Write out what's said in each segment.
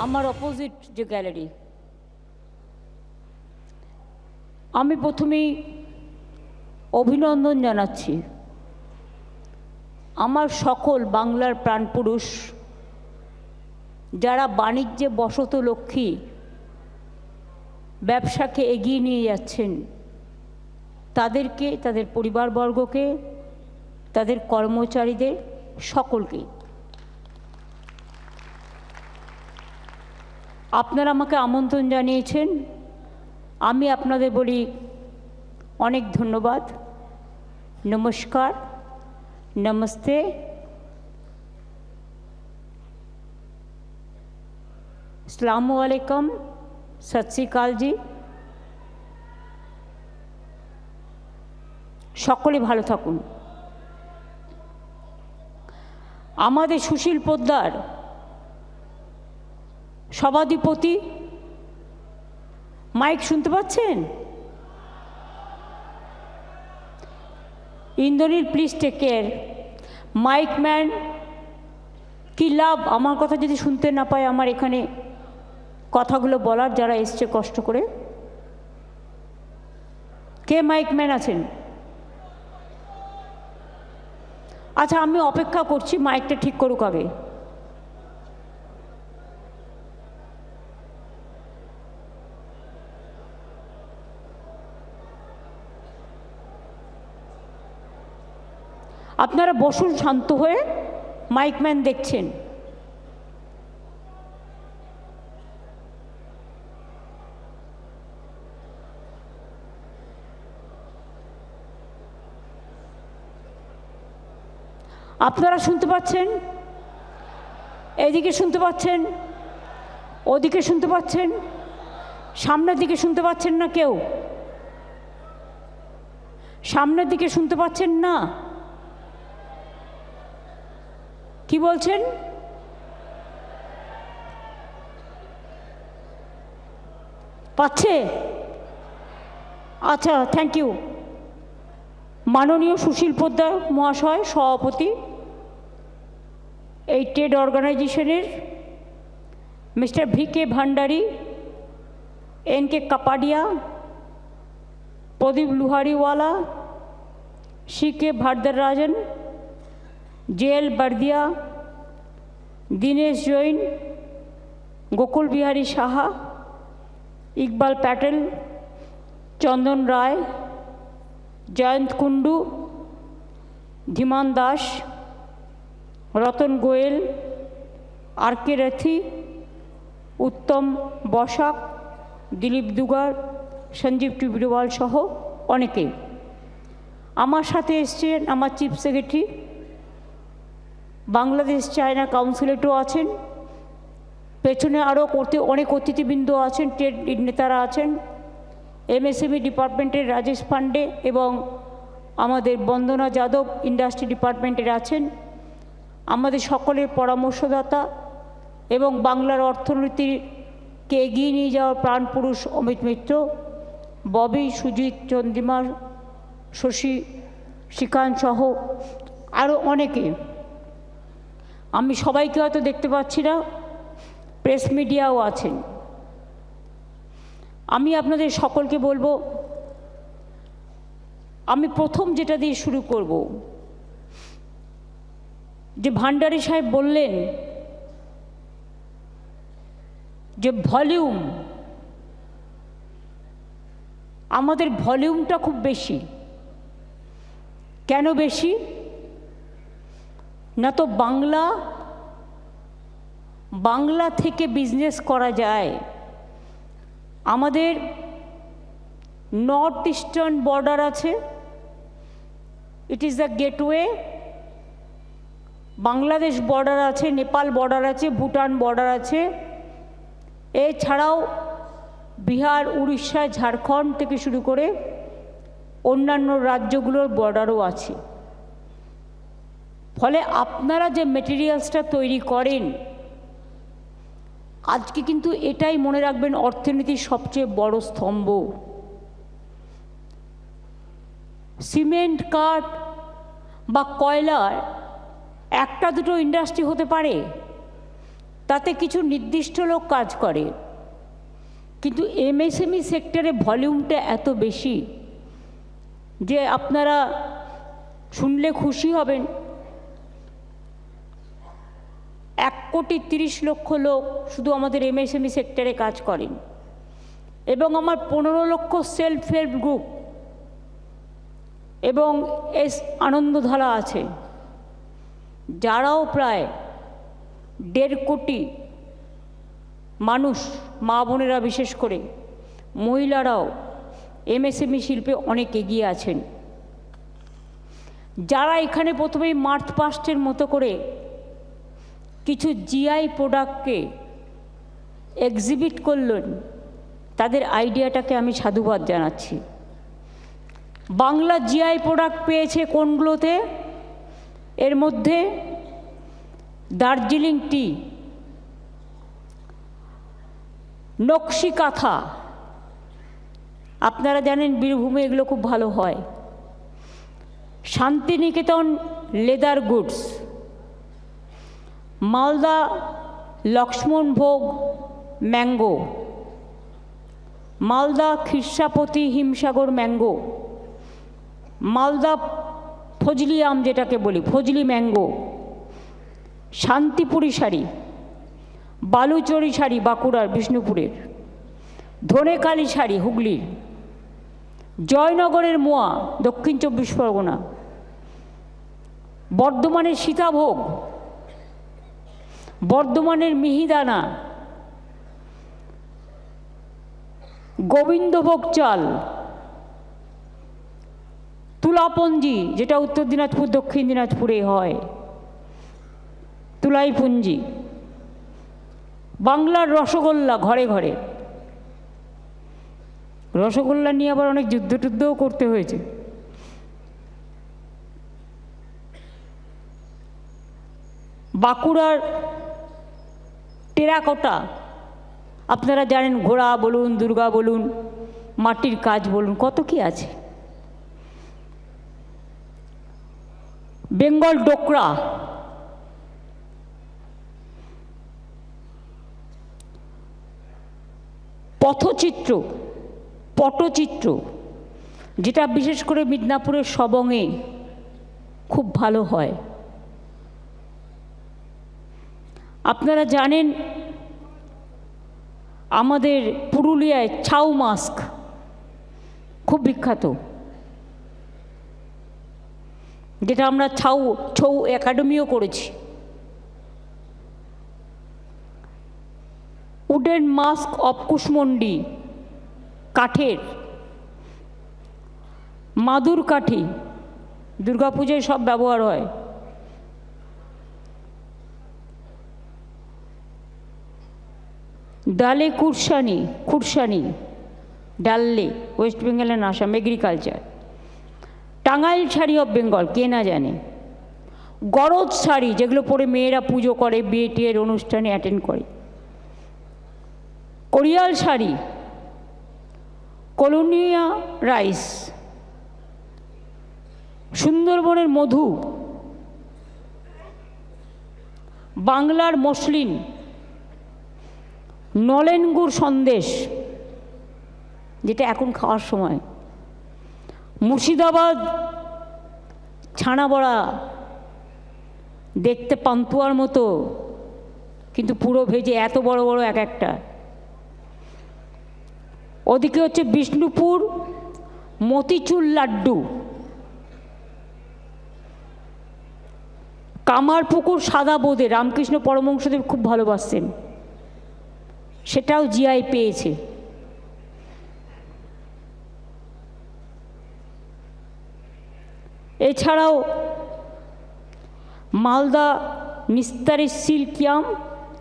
আমার অপোজিট যে গ্যালারি, আমি প্রথমেই অভিনন্দন জানাচ্ছি আমার সকল বাংলার প্রাণপুরুষ যারা বাণিজ্যে বশত লক্ষ্মী ব্যবসাকে এগিয়ে নিয়ে যাচ্ছেন, তাদেরকে, তাদের পরিবারবর্গকে, তাদের কর্মচারীদের সকলকে। আপনারা আমাকে আমন্ত্রণ জানিয়েছেন, আমি আপনাদের বলি অনেক ধন্যবাদ, নমস্কার, নমস্তে। আসসালামু আলাইকুম, সত শ্রী আকাল জি। সকলে ভালো থাকুন। আমাদের সুশীল পোদ্দার সভাধিপতি, মাইক শুনতে পাচ্ছেন? Indranil, please take care. Mic man, কি লাভ আমার কথা যদি শুনতে না পায়, আমার এখানে কথাগুলো বলার, যারা এসছে কষ্ট করে। কে মাইক ম্যান আছেন? আচ্ছা, আমি অপেক্ষা করছি, মাইকটা ঠিক করুক আগে। আপনারা বসুন শান্ত হয়ে, মাইকম্যান দেখছেন। আপনারা শুনতে পাচ্ছেন? এদিকে শুনতে পাচ্ছেন? ওদিকে শুনতে পাচ্ছেন? সামনের দিকে শুনতে পাচ্ছেন না কেউ? সামনের দিকে শুনতে পাচ্ছেন না? কি বলছেন? পাচ্ছে? আচ্ছা, থ্যাংক ইউ। মাননীয় সুশীল পোদ্দার মহাশয়, সভাপতি এই ট্রেড অর্গানাইজেশনের, mister V K. Bhandari, N K. Kapadia, Pradeep Luhariwala, C K. Varadarajan, J L. Bardia, Dinesh Jain, Gokul Bihari Saha, Iqbal Patel, Chandan Roy, Jayanta Kundu, Dhiman Das, Ratan Goel, R K. Rathi, Uttam Basak, Dilip Dugar, Sanjeev Tibriwal সহ অনেকে। আমার সাথে এসছেন আমার চিফ সেক্রেটারি, বাংলাদেশ চায়না কাউন্সিলেটও আছেন, পেছনে আরও অনেক অতিথিবৃন্দ আছেন, ট্রেড নেতারা আছেন, এমএসএমই ডিপার্টমেন্টের রাজেশ পান্ডে এবং আমাদের বন্দনা যাদব ইন্ডাস্ট্রি ডিপার্টমেন্টের আছেন, আমাদের সকলের পরামর্শদাতা এবং বাংলার অর্থনীতিকে এগিয়ে নিয়ে যাওয়ার প্রাণপুরুষ অমিত মিত্র, ববি, সুজিত, চন্দ্রিমা, শশী, শ্রীকান্ত সহ আরও অনেকে। আমি সবাইকে হয়তো দেখতে পাচ্ছি না, প্রেস মিডিয়াও আছেন। আমি আপনাদের সকলকে বলবো, আমি প্রথম যেটা দিয়ে শুরু করব, যে ভান্ডারী সাহেব বললেন যে ভলিউম, আমাদের ভলিউমটা খুব বেশি। কেন বেশি? না তো বাংলা থেকে বিজনেস করা যায়। আমাদের নর্থ ইস্টার্ন বর্ডার আছে, it is the gateway. Bangladesh border আছে, নেপাল বর্ডার আছে, ভুটান বর্ডার আছে, এছাড়াও বিহার, উড়িষ্যা, ঝাড়খণ্ড থেকে শুরু করে অন্যান্য রাজ্যগুলোর বর্ডারও আছে। ফলে আপনারা যে মেটেরিয়ালসটা তৈরি করেন, আজকে কিন্তু এটাই মনে রাখবেন অর্থনীতির সবচেয়ে বড় স্তম্ভ। সিমেন্ট, কাঠ বা কয়লার একটা দুটো ইন্ডাস্ট্রি হতে পারে, তাতে কিছু নির্দিষ্ট লোক কাজ করে, কিন্তু এমএসএমই সেক্টরে ভলিউমটা এত বেশি যে আপনারা শুনলে খুশি হবেন। 1,30,00,000 লোক শুধু আমাদের এমএসএমই সেক্টরে কাজ করেন, এবং আমার 15 লক্ষ সেলফ হেল্প গ্রুপ এবং আনন্দধারা আছে, যারাও প্রায় 1.5 কোটি মানুষ, মা বোনেরা বিশেষ করে, মহিলারাও এমএসএমই শিল্পে অনেক এগিয়ে আছেন, যারা এখানে প্রথমেই মার্চ পাস্টের মতো করে কিছু জিআই প্রোডাক্টকে এক্সিবিট করলেন, তাদের আইডিয়াটাকে আমি সাধুবাদ জানাচ্ছি। বাংলা জিআই প্রোডাক্ট পেয়েছে কোনগুলোতে? এর মধ্যে দার্জিলিং টি, নকশি কাঁথা, আপনারা জানেন বীরভূমে এগুলো খুব ভালো হয়, Shantiniketan leather goods, Malda Lakshmanbhog mango, Malda Khirsapati Himsagar mango, Malda Fazli আম যেটাকে বলি, ফজলি ম্যাঙ্গো, শান্তিপুরি শাড়ি, বালুচরি শাড়ি বাঁকুড়ার বিষ্ণুপুরের, ধনেকালী শাড়ি হুগলির, জয়নগরের মোয়া দক্ষিণ 24 পরগনা, বর্ধমানের সীতাভোগ, বর্ধমানের মিহিদানা, গোবিন্দভোগ চাল, তুলাপঞ্জি যেটা উত্তর দিনাজপুর দক্ষিণ দিনাজপুরে হয়, তুলাইপুঞ্জি, বাংলার রসগোল্লা ঘরে ঘরে, রসগোল্লা নিয়ে আবার অনেক যুদ্ধ করতে হয়েছে। বাঁকুড়ার টেরাকোটা, আপনারা জানেন, ঘোড়া বলুন, দুর্গা বলুন, মাটির কাজ বলুন, কত কি আছে। বেঙ্গল ডোকরা, পটচিত্র যেটা বিশেষ করে মিদনাপুরের সবংয়ে খুব ভালো হয়। আপনারা জানেন আমাদের পুরুলিয়ায় ছাউ মাস্ক খুব বিখ্যাত, যেটা আমরা ছৌ একাডেমিও করেছি। উডেন মাস্ক অফ কুশমন্ডি, কাঠের, মাদুর কাঠি, দুর্গাপূজায় সব ব্যবহার হয়। ডালে খুরসানি ডাললে, ওয়েস্ট বেঙ্গলের আসাম এগ্রিকালচার। টাঙ্গাইল শাড়ি অফ বেঙ্গল, কে না জানে। গরজ শাড়ি, যেগুলো পরে মেয়েরা পুজো করে, বিয়ে টিয়ের অনুষ্ঠানে অ্যাটেন্ড করে। কোরিয়াল শাড়ি, কলোনিয়া রাইস, সুন্দরবনের মধু, বাংলার মসলিন, নলেন গুড় সন্দেশ যেটা এখন খাওয়ার সময়, মুর্শিদাবাদ ছানা বড়া, দেখতে পান্তুয়ার মতো কিন্তু পুরো ভেজে, এত বড় বড় এক একটা। ওদিকে হচ্ছে বিষ্ণুপুর মতিচুর লাড্ডু, কামারপুকুর সাদা বোঁদে রামকৃষ্ণ পরমহংসদেব খুব ভালোবাসতেন, সেটাও জিআই পেয়েছে। এছাড়াও মালদা নিস্তারি সিল্কিয়াম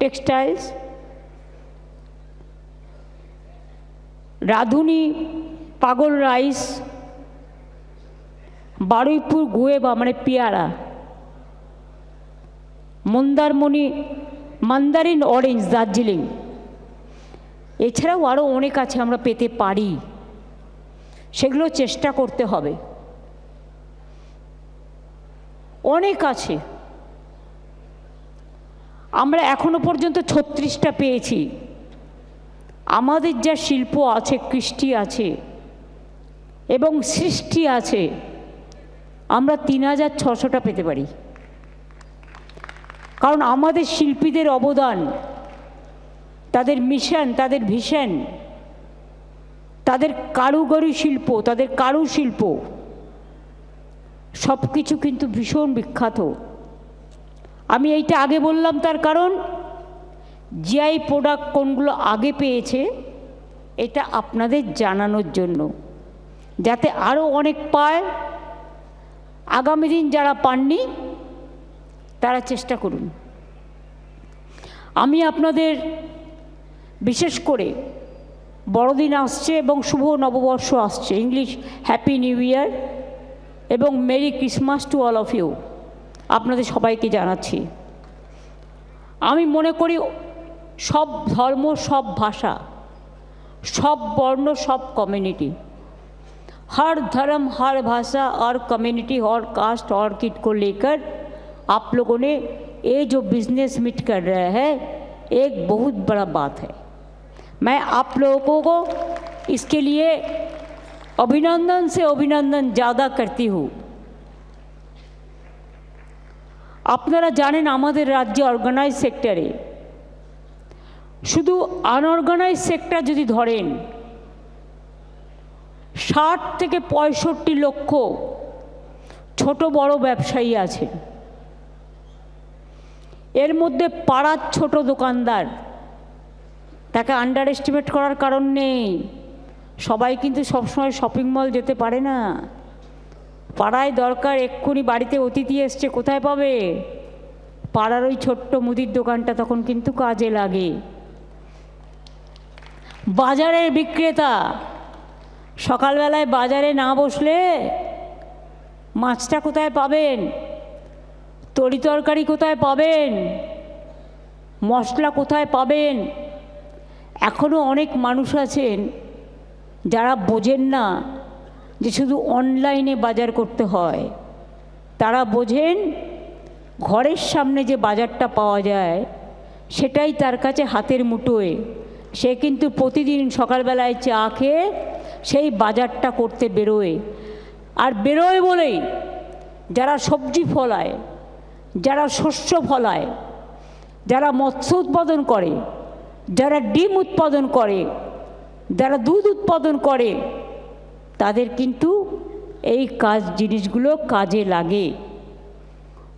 টেক্সটাইলস, রাধুনি পাগল রাইস, বারুইপুর গুয়েবা মানে পেয়ারা, মান্দারিন অরেঞ্জ দার্জিলিং। এছাড়াও আরও অনেক আছে, আমরা পেতে পারি, সেগুলো চেষ্টা করতে হবে, অনেক আছে। আমরা এখনো পর্যন্ত 36টা পেয়েছি। আমাদের যা শিল্প আছে, কৃষ্টি আছে এবং সৃষ্টি আছে, আমরা 3600টা পেতে পারি। কারণ আমাদের শিল্পীদের অবদান, তাদের মিশন, তাদের ভিশন, তাদের কারুগরি শিল্প, তাদের কারুশিল্প সব কিছু কিন্তু ভীষণ বিখ্যাত। আমি এইটা আগে বললাম তার কারণ জিআই প্রোডাক্ট কোনগুলো আগে পেয়েছে এটা আপনাদের জানানোর জন্য, যাতে আরও অনেক পায়। আগামী দিন যারা পাননি তারা চেষ্টা করুন। আমি আপনাদের বিশেষ করে বড়দিন আসছে এবং শুভ নববর্ষ আসছে, ইংলিশ হ্যাপি নিউ ইয়ার এবং merry Christmas to all of you আপনাদের সবাইকে জানাচ্ছি। আমি মনে করি সব ধর্ম, সব ভাষা, सब वर्ण, सब कम्युनिटी, हर धर्म, हर भाषा और कम्युनिटी और कास्ट और किट को लेकर आप लोगों ने ये जो बिजनेस मीट कर रहे हैं एक बहुत बड़ा बात है। मैं आप लोगों को इसके लिए अभिनंदन से अभिनंदन ज़्यादा करती हूँ। আপনারা জানেন আমাদের রাজ্যে অর্গানাইজ সেক্টরে শুধু আনঅর্গানাইজ সেক্টর যদি ধরেন 60 থেকে 65 লক্ষ ছোট বড় ব্যবসায়ী আছেন। এর মধ্যে পাড়ার ছোট দোকানদার, তাকে আন্ডার এস্টিমেট করার কারণ নেই। সবাই কিন্তু সবসময় শপিং মল যেতে পারে না। পাড়ায় দরকার, এক্ষুনি বাড়িতে অতিথি এসছে, কোথায় পাবে? পাড়ার ওই ছোট্ট মুদির দোকানটা তখন কিন্তু কাজে লাগে। বাজারের বিক্রেতা সকালবেলায় বাজারে না বসলে মাছটা কোথায় পাবেন, তরি তরকারি কোথায় পাবেন, মশলা কোথায় পাবেন? এখনও অনেক মানুষ আছেন যারা বোঝেন না যে শুধু অনলাইনে বাজার করতে হয়। তারা বোঝেন ঘরের সামনে যে বাজারটা পাওয়া যায় সেটাই তার কাছে হাতের মুঠোয়। সে কিন্তু প্রতিদিন সকালবেলায় চা খেয়ে সেই বাজারটা করতে বেরোয়। আর বেরোয় বলেই যারা সবজি ফলায়, যারা শস্য ফলায়, যারা মৎস্য উৎপাদন করে, যারা ডিম উৎপাদন করে, যারা দুধ উৎপাদন করে, তাদের কিন্তু এই কাজ জিনিসগুলো কাজে লাগে।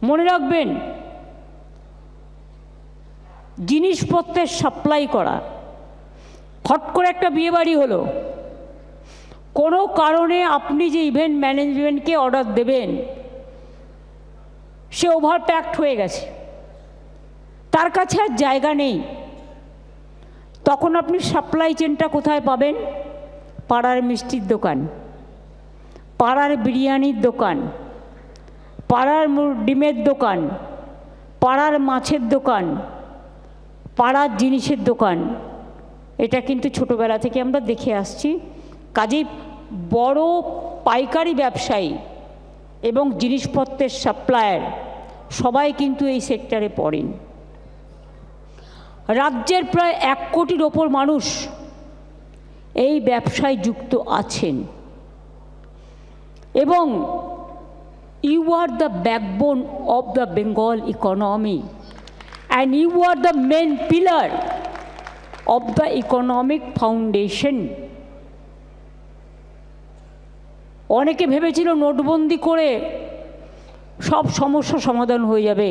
মনে রাখবেন, জিনিসপত্রের সাপ্লাই করা, হট করে একটা বিয়েবাড়ি হলো, কোনো কারণে আপনি যে ইভেন্ট ম্যানেজমেন্টকে অর্ডার দেবেন সে ওভার প্যাকড হয়ে গেছে, তার কাছে আর জায়গা নেই, তখন আপনি সাপ্লাই চেনটা কোথায় পাবেন? পাড়ার মিষ্টির দোকান, পাড়ার বিরিয়ানির দোকান, পাড়ার ডিমের দোকান, পাড়ার মাছের দোকান, পাড়ার জিনিসের দোকান। এটা কিন্তু ছোটোবেলা থেকে আমরা দেখে আসছি। কাজেই বড় পাইকারি ব্যবসায়ী এবং জিনিসপত্রের সাপ্লায়ার সবাই কিন্তু এই সেক্টরে পড়েন। রাজ্যের প্রায় 1 কোটির ওপর মানুষ এই ব্যবসায় যুক্ত আছেন এবং you are the backbone of the Bengal economy and you are the main pillar of the economic foundation. অনেকে ভেবেছিল নোটবন্দি করে সব সমস্যা সমাধান হয়ে যাবে,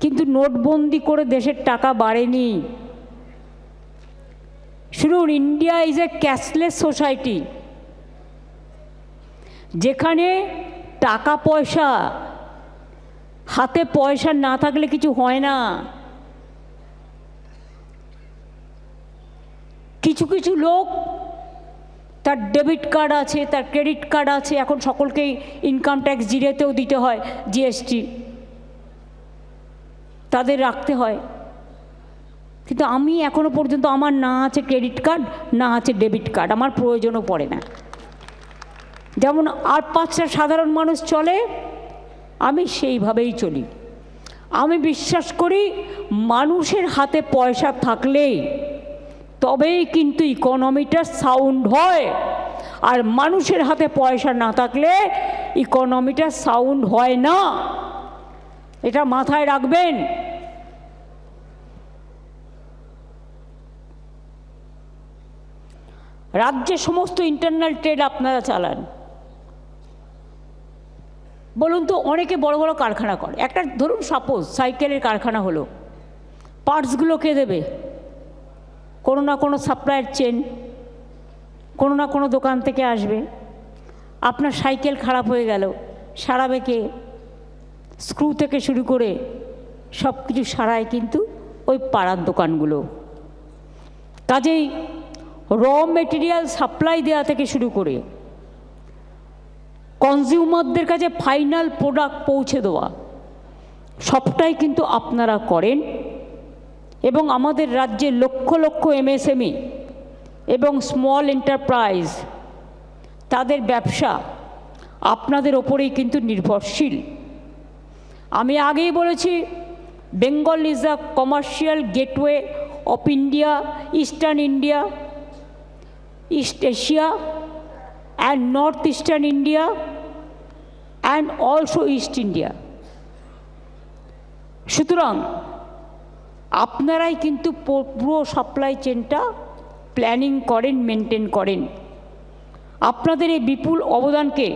কিন্তু নোটবন্দি করে দেশের টাকা বাড়েনি। শুনুন, India is a cashless society, যেখানে টাকা পয়সা, হাতে পয়সা না থাকলে কিছু হয় না। কিছু কিছু লোক তার ডেবিট কার্ড আছে, তার ক্রেডিট কার্ড আছে, এখন সকলকেই ইনকাম ট্যাক্স জিরেতেও দিতে হয়, জিএসটি তাদের রাখতে হয়। কিন্তু আমি এখনো পর্যন্ত, আমার না আছে ক্রেডিট কার্ড, না আছে ডেবিট কার্ড, আমার প্রয়োজনও পড়ে না। যেমন আর 5টা সাধারণ মানুষ চলে, আমি সেইভাবেই চলি। আমি বিশ্বাস করি মানুষের হাতে পয়সা থাকলেই তবেই কিন্তু ইকোনমিটা সাউন্ড হয়, আর মানুষের হাতে পয়সা না থাকলে ইকোনমিটা সাউন্ড হয় না। এটা মাথায় রাখবেন। রাজ্যে সমস্ত ইন্টারনাল ট্রেড আপনারা চালান, বলুন তো অনেকে বড় বড় কারখানা করে, একটা ধরুন সাপোজ সাইকেলের কারখানা হলো, পার্টসগুলো কে দেবে? কোনো না কোনো সাপ্লায়ার চেন, কোনো না কোনো দোকান থেকে আসবে। আপনার সাইকেল খারাপ হয়ে গেল, সারাবে কে? স্ক্রু থেকে শুরু করে সব কিছু সারায় কিন্তু ওই পাড়ার দোকানগুলো। কাজেই র মেটেরিয়াল সাপ্লাই দেওয়া থেকে শুরু করে কনজিউমারদের কাছে ফাইনাল প্রোডাক্ট পৌঁছে দেওয়া সবটাই কিন্তু আপনারা করেন। এবং আমাদের রাজ্যে লক্ষ লক্ষ এমএসএমই এবং স্মল এন্টারপ্রাইজ, তাদের ব্যবসা আপনাদের ওপরেই কিন্তু নির্ভরশীল। আমি আগেই বলেছি, Bengal is the commercial gateway of India, eastern India, east Asia and north eastern India and also east India. সুতরাং আপনারাই কিন্তু পুরো সাপ্লাই চেনটা প্ল্যানিং করেন, মেনটেন করেন। আপনাদের এই বিপুল অবদানকে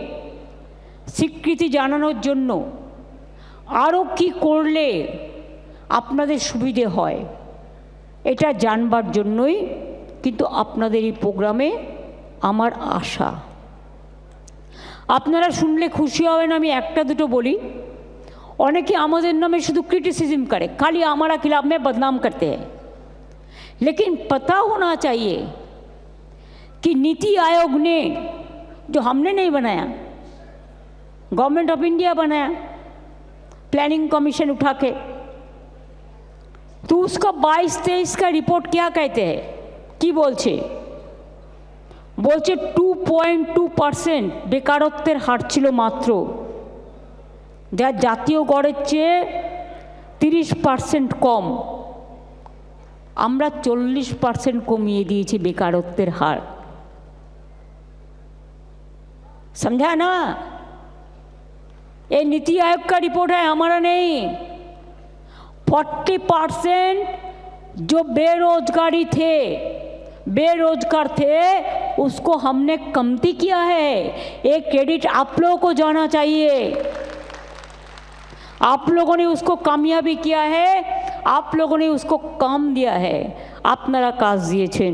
স্বীকৃতি জানানোর জন্য আরও কি করলে আপনাদের সুবিধে হয় এটা জানবার জন্যই কিন্তু আপনাদের এই প্রোগ্রামে আমার আশা। আপনারা শুনলে খুশি হবেন, আমি একটা দুটো বলি। অনেকে আমাদের নামে শুধু क्रिटिसिज्म करे, खाली हमारा खिलाफ में बदनाम करते हैं, लेकिन पता होना चाहिए कि नीति आयोग ने, जो हमने नहीं बनाया, गवर्नमेंट ऑफ इंडिया बनाया प्लानिंग कमीशन उठा के, तो उसका 22-23 का रिपोर्ट क्या कहते हैं कि बोलছে 2.2% বেকারত্বের হার ছিল মাত্র, যা জাতীয় গড়ের চেয়ে 30% কম। আমরা 40% কমিয়ে দিয়েছি বেকারত্বের হার। समझा ना? ये नीति आयोग का रिपोर्ट है, हमारा नहीं। 40% जो बेरोजगार थे उसको हमने कमती किया है। ये क्रेडिट आप लोगों को जाना चाहिए। आप लोगों ने उसको कामयाबी किया है, आप लोगों ने उसको काम दिया है, আপনারা কাজ দিয়েছেন।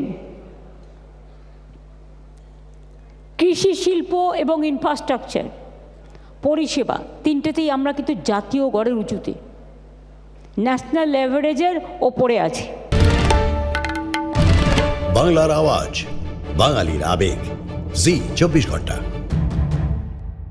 কৃষি, শিল্প এবং ইনফ্রাস্ট্রাকচার, পরিষেবা, তিনটেতেই আমরা কিন্তু জাতীয় গড়ের উঁচুতে, ন্যাশনাল অ্যাভারেজের ওপরে আছি। বাংলার আওয়াজ, বাঙালির আবেগ, জি 24 ঘন্টা।